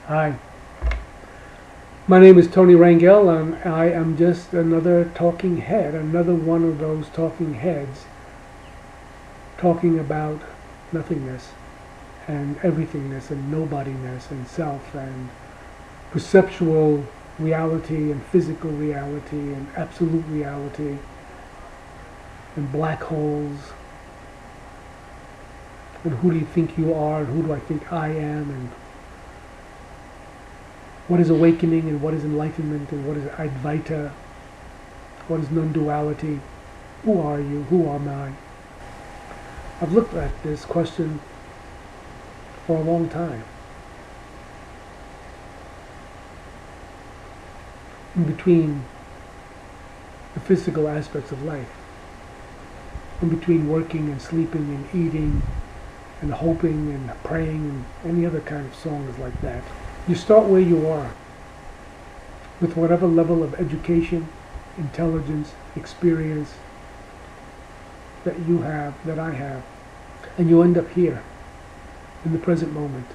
Hi, my name is Tony Rangel, and I am just another talking head, another one of those talking heads talking about nothingness and everythingness and nobodiness and self and perceptual reality and physical reality and absolute reality and black holes and who do you think you are and who do I think I am and what is awakening and what is enlightenment and what is Advaita, what is non-duality, who are you, who am I? I've looked at this question for a long time. In between the physical aspects of life, in between working and sleeping and eating and hoping and praying and any other kind of songs like that. You start where you are, with whatever level of education, intelligence, experience that you have, that I have, and you end up here, in the present moment.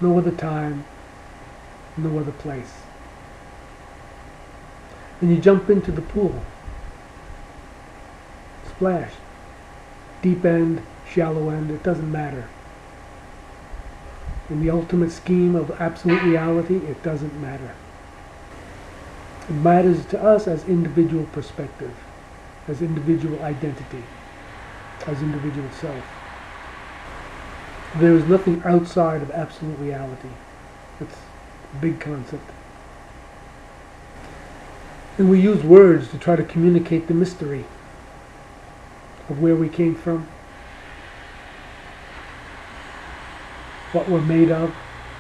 No other time, no other place. And you jump into the pool. Splash. Deep end, shallow end, it doesn't matter. In the ultimate scheme of absolute reality, it doesn't matter. It matters to us as individual perspective, as individual identity, as individual self. There is nothing outside of absolute reality. It's a big concept. And we use words to try to communicate the mystery of where we came from, what we're made of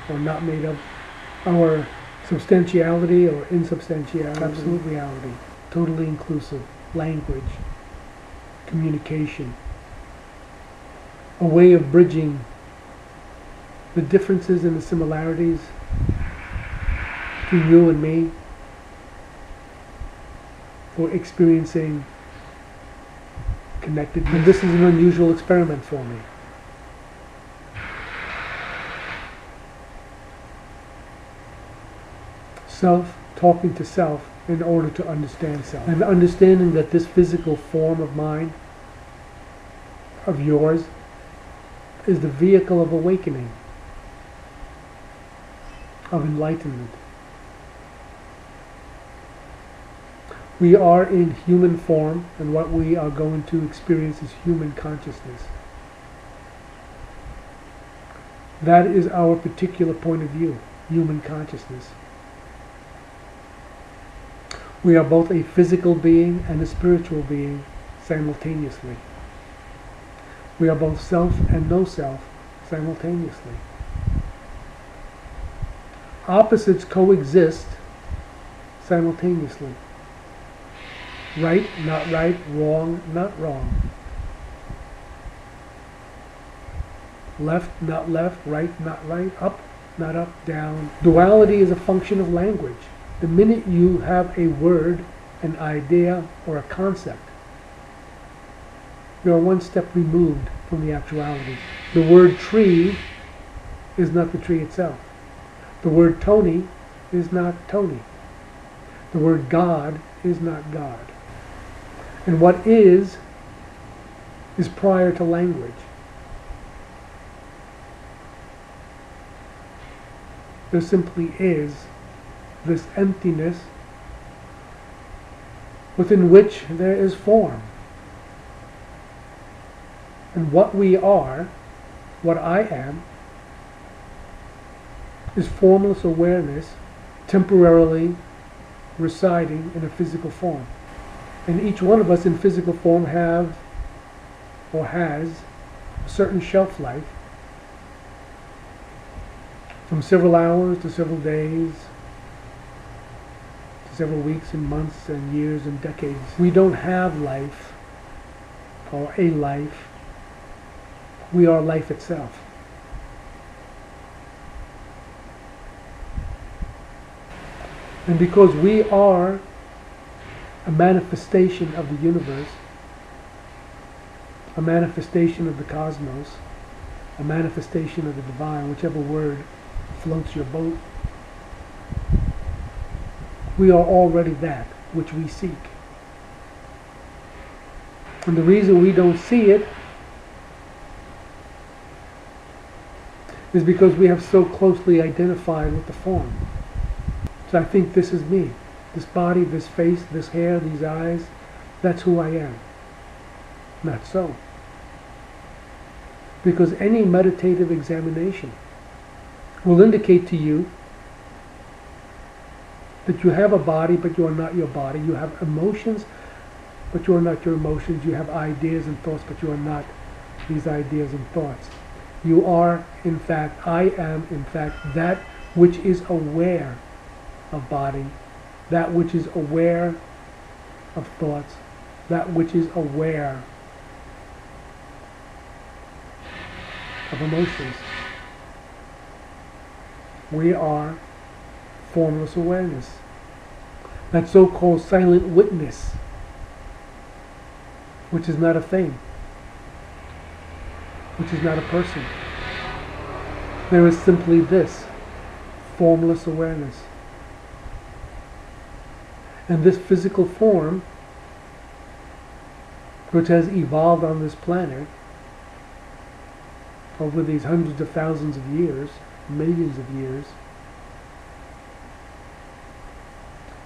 or not made of, our substantiality or insubstantiality, absolute reality, totally inclusive, language, communication, a way of bridging the differences and the similarities between you and me for experiencing connectedness. And this is an unusual experiment for me. Self talking to self in order to understand self. And understanding that this physical form of mine, of yours, is the vehicle of awakening, of enlightenment. We are in human form, and what we are going to experience is human consciousness. That is our particular point of view, human consciousness. We are both a physical being and a spiritual being simultaneously. We are both self and no self simultaneously. Opposites coexist simultaneously. Right, not right, wrong, not wrong. Left, not left, right, not right, up, not up, down. Duality is a function of language. The minute you have a word, an idea, or a concept, you are one step removed from the actuality. The word tree is not the tree itself. The word Tony is not Tony. The word God is not God. And what is prior to language. There simply is this emptiness within which there is form. And what we are, what I am, is formless awareness temporarily residing in a physical form. And each one of us in physical form have or has a certain shelf life from several hours to several days to several weeks and months and years and decades. We don't have life or a life. We are life itself. And because we are a manifestation of the universe, a manifestation of the cosmos, a manifestation of the divine, whichever word floats your boat. We are already that which we seek. And the reason we don't see it is because we have so closely identified with the form. So I think this is me. This body, this face, this hair, these eyes, that's who I am. Not so. Because any meditative examination will indicate to you that you have a body, but you are not your body. You have emotions, but you are not your emotions. You have ideas and thoughts, but you are not these ideas and thoughts. You are, in fact, I am, in fact, that which is aware of body, that which is aware of thoughts, that which is aware of emotions. We are formless awareness. That so-called silent witness, which is not a thing, which is not a person. There is simply this, formless awareness. And this physical form, which has evolved on this planet over these hundreds of thousands of years, millions of years,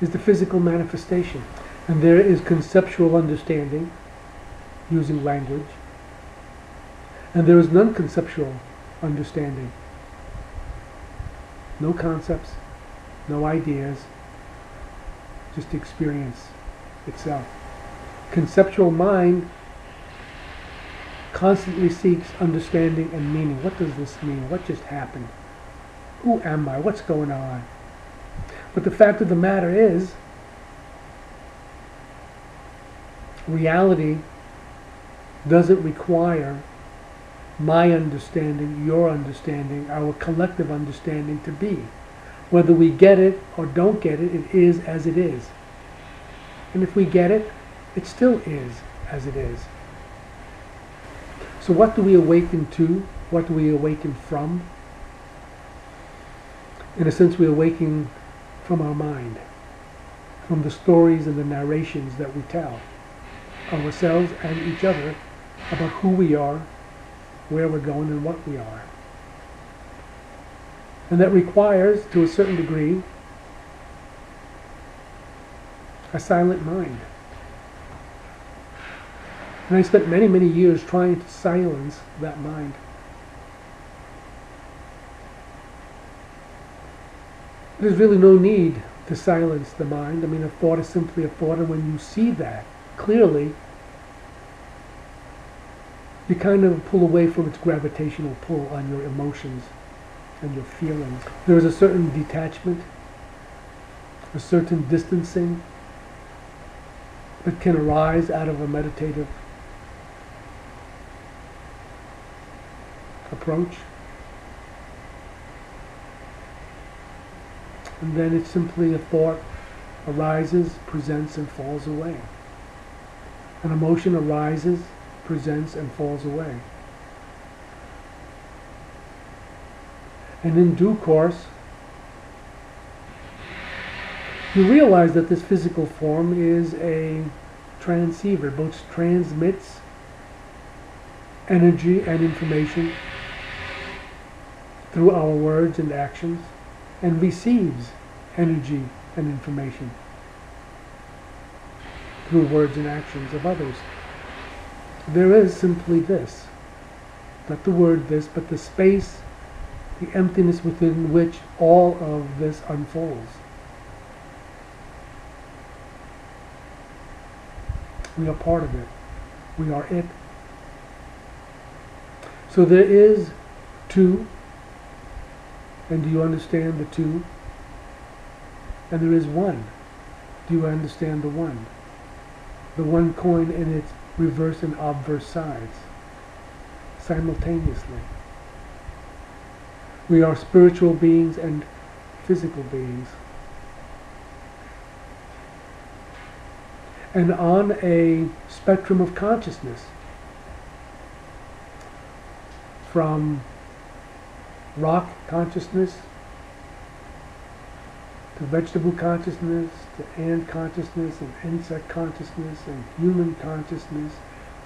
is the physical manifestation. And there is conceptual understanding using language, and there is non-conceptual understanding. No concepts, no ideas, just experience itself. Conceptual mind constantly seeks understanding and meaning. What does this mean? What just happened? Who am I? What's going on? But the fact of the matter is, reality doesn't require my understanding, your understanding, our collective understanding to be. Whether we get it or don't get it, it is as it is. And if we get it, it still is as it is. So what do we awaken to? What do we awaken from? In a sense, we awaken from our mind, from the stories and the narrations that we tell ourselves and each other about who we are, where we're going, and what we are. And that requires, to a certain degree, a silent mind. And I spent many, many years trying to silence that mind. There's really no need to silence the mind. I mean, a thought is simply a thought, and when you see that clearly, you kind of pull away from its gravitational pull on your emotions and your feelings. There is a certain detachment, a certain distancing that can arise out of a meditative approach. And then it's simply a thought arises, presents, and falls away. An emotion arises, presents, and falls away. And in due course, you realize that this physical form is a transceiver, both transmits energy and information through our words and actions, and receives energy and information through words and actions of others. There is simply this, not the word this, but the space, the emptiness within which all of this unfolds. We are part of it. We are it. So there is two, and do you understand the two? And there is one. Do you understand the one? The one coin in its reverse and obverse sides, simultaneously. We are spiritual beings and physical beings. And on a spectrum of consciousness, from rock consciousness to vegetable consciousness, to ant consciousness, and insect consciousness, and human consciousness,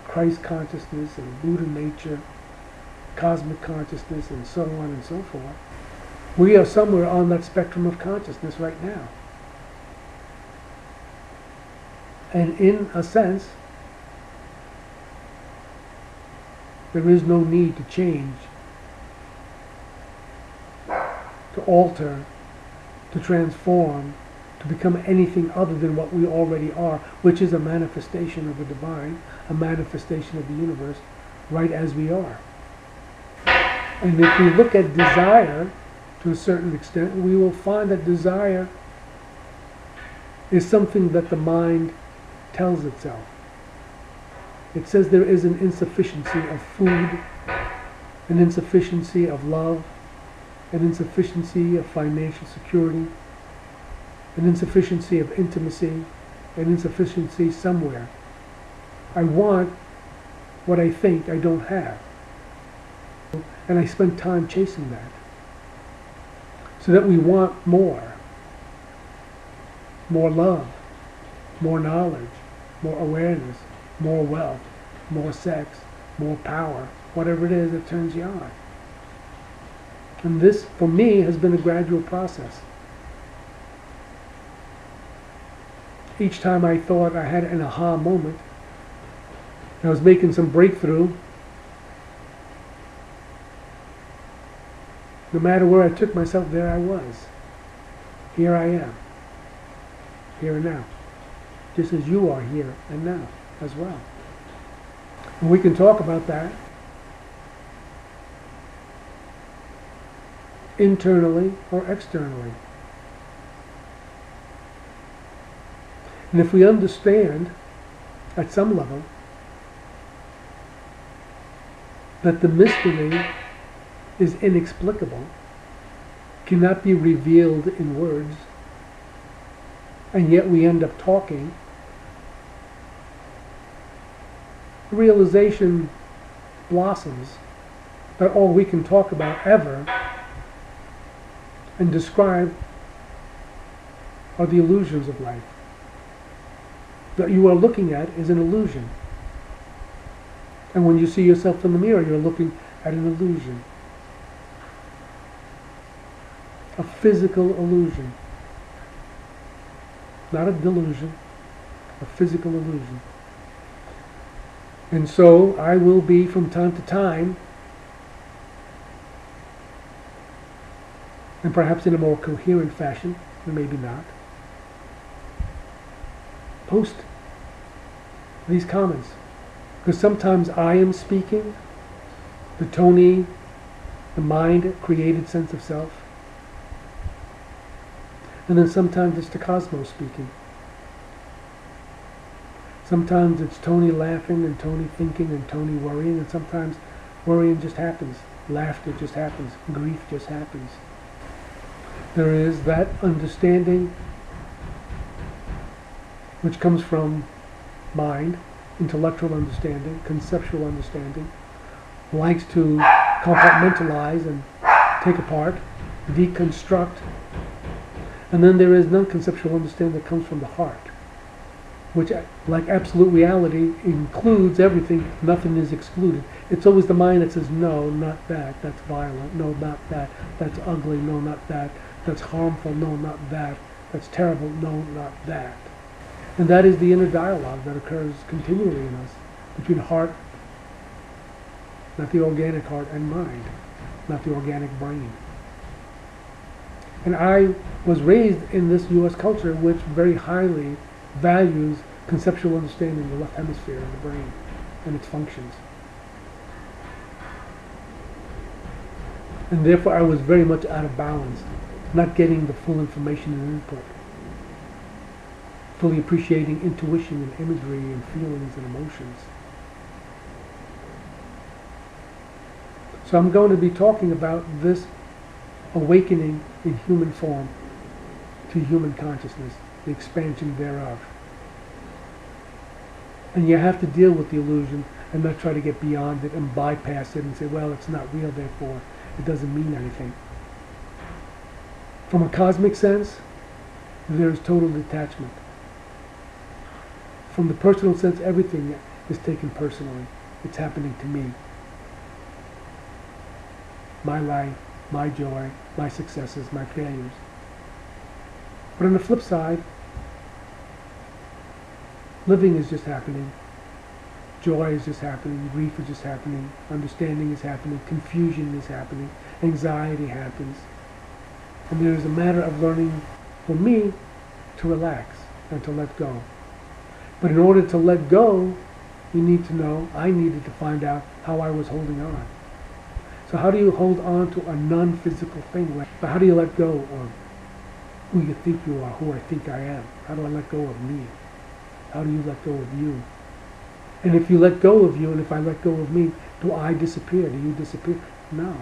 Christ consciousness, and Buddha nature, cosmic consciousness, and so on and so forth. We are somewhere on that spectrum of consciousness right now. And in a sense, there is no need to change, to alter, to transform, to become anything other than what we already are, which is a manifestation of the divine, a manifestation of the universe, right as we are. And if we look at desire to a certain extent, we will find that desire is something that the mind tells itself. It says there is an insufficiency of food, an insufficiency of love, an insufficiency of financial security, an insufficiency of intimacy, an insufficiency somewhere. I want what I think I don't have. And I spend time chasing that. So that we want more. More love, more knowledge, more awareness, more wealth, more sex, more power, whatever it is that turns you on. And this, for me, has been a gradual process. Each time I thought I had an aha moment, I was making some breakthrough, no matter where I took myself, there I was. Here I am. Here and now. Just as you are here and now as well. And we can talk about that internally or externally. And if we understand at some level that the mystery is inexplicable, cannot be revealed in words, and yet we end up talking, the realization blossoms that all we can talk about ever and describe are the illusions of life. That you are looking at is an illusion. And when you see yourself in the mirror, you're looking at an illusion. A physical illusion. Not a delusion, a physical illusion. And so I will be, from time to time, and perhaps in a more coherent fashion, or maybe not, post these comments. Because sometimes I am speaking, the Tony, the mind-created sense of self, and then sometimes it's the cosmos speaking. Sometimes it's Tony laughing and Tony thinking and Tony worrying, and sometimes worrying just happens. Laughter just happens. Grief just happens. There is that understanding which comes from mind, intellectual understanding, conceptual understanding, likes to compartmentalize and take apart, deconstruct. And then there is non-conceptual understanding that comes from the heart, which, like absolute reality, includes everything. Nothing is excluded. It's always the mind that says, no, not that. That's violent. No, not that. That's ugly. No, not that. That's harmful. No, not that. That's terrible. No, not that. And that is the inner dialogue that occurs continually in us between heart, not the organic heart, and mind, not the organic brain. And I was raised in this U.S. culture which very highly values conceptual understanding of the left hemisphere of the brain and its functions. And therefore I was very much out of balance, not getting the full information and input, fully appreciating intuition and imagery and feelings and emotions. So I'm going to be talking about this awakening in human form to human consciousness, the expansion thereof. And you have to deal with the illusion and not try to get beyond it and bypass it and say, well, it's not real, therefore it doesn't mean anything. From a cosmic sense, There is total detachment. From the personal sense, everything is taken personally. It's happening to me. My life, my joy, my successes, my failures. But on the flip side, living is just happening. Joy is just happening. Grief is just happening. Understanding is happening. Confusion is happening. Anxiety happens. And there is a matter of learning, for me, to relax and to let go. But in order to let go, you need to know, I needed to find out how I was holding on. So how do you hold on to a non-physical thing? But how do you let go of who you think you are, who I think I am? How do I let go of me? How do you let go of you? And if you let go of you, and if I let go of me, do I disappear? Do you disappear? No.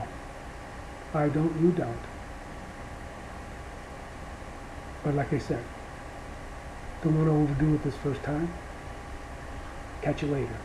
I don't, you don't. But like I said, don't want to overdo it this first time. Catch you later.